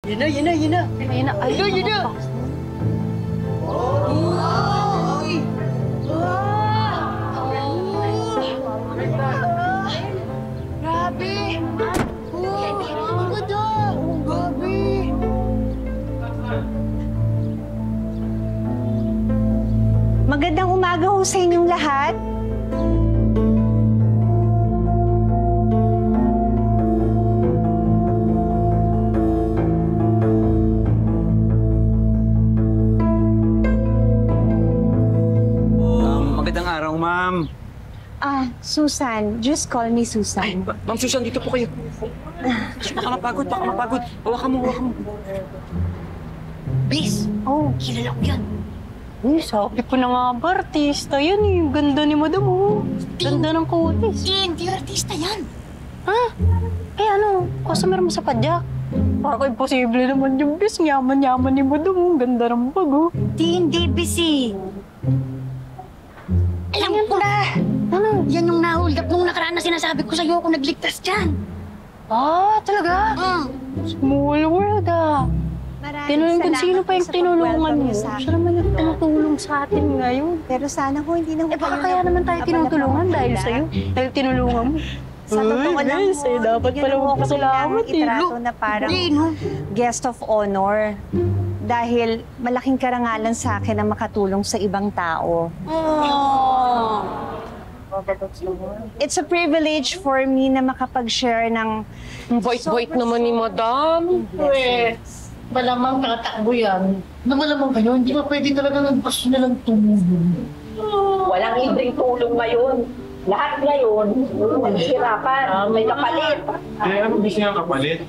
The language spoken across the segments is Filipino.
Yun na, yun na, yun na. Ayun na, ayun na, yun na. Ay! Grabe! Ang ganda! Grabe! Magandang umaga ho sa inyong lahat. Magandang araw, ma'am. Susan. Just call me Susan. Ma'am Susan, dito po kayo. Baka mapagod, baka mapagod. Hawakan mo, hawakan mo. Bis! Oh, Kilala ko yan. Uy, sabi ko na nga ba, artista yan eh. Ganda ni madam oh. Ganda ng kutis. Hindi artista yan. Ha? Eh ano, customer mo sa padyak? Parang imposible naman yung bis. Yaman-yaman ni madam oh. Ganda ng bag oh. Hindi, Bis eh. Alam ko na. Ano? Yan yung na-hold up nung nakaraan na sinasabi ko sa'yo kung nagligtas dyan. Ah, talaga? Small world ah. Tinulungan sino pa yung tinulungan mo? Siya naman yung tumutulong sa atin ngayon. Pero sana ho, hindi na ho Eh baka kaya naman tayo tinutulungan dahil sa'yo. Dahil tinulungan mo. Sa totoo lang guys, ho, dapat bigyan pala mo ako magpasalamat ng itrato na parang guest of honor. Dahil malaking karangalan sa akin na makatulong sa ibang tao. It's a privilege for me na makapag-share ng... Ang bait-bait naman ni madam. Malamang nakatakbo yan. Na malamang kayo, hindi ba pwede talaga nagpaso na lang tumulong? Walang libreng tulong ngayon. Lahat ngayon, maghihirapan, may kapalit. Eh, ano gusto niya kapalit?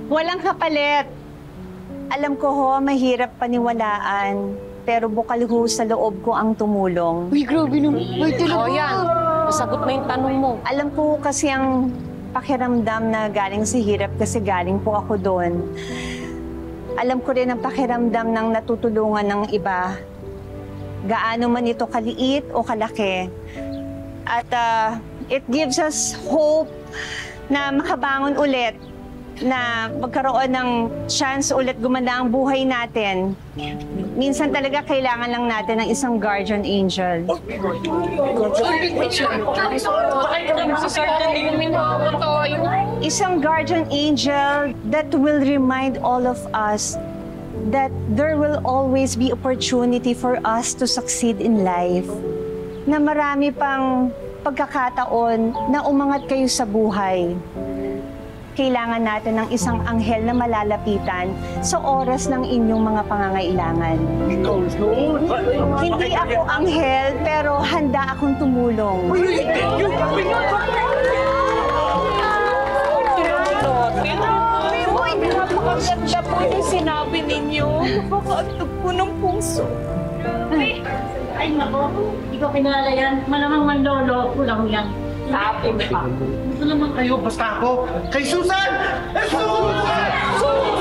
Walang kapalit. Alam ko ho, mahirap paniwalaan. Pero bukal ho sa loob ko ang tumulong. Uy, grabe naman. Ay, talaga. O yan, nasagot na yung tanong mo. Alam ko kasi ang pakiramdam na galing sa hirap kasi galing po ako doon. Alam ko rin ang pakiramdam ng natutulungan ng iba. Gaano man ito kaliit o kalaki. At it gives us hope na makabangon ulit, na magkaroon ng chance ulit gumanda ang buhay natin. Minsan talaga kailangan lang natin ng isang guardian angel. Isang guardian angel that will remind all of us that there will always be opportunity for us to succeed in life. Na marami pang pagkakataon na umangat kayo sa buhay. Kailangan natin ng isang anghel na malalapitan sa oras ng inyong mga pangangailangan. Hindi ako anghel, pero handa akong tumulong. Napakaganda po yung sinabi ninyo. Napakaatog po ng puso. Ay, nako. Hindi ko pinala yan. Malamang manlolo ko lang yan. Sabi pa. Ito naman kayo, basta ako. Kay Susan! Susan!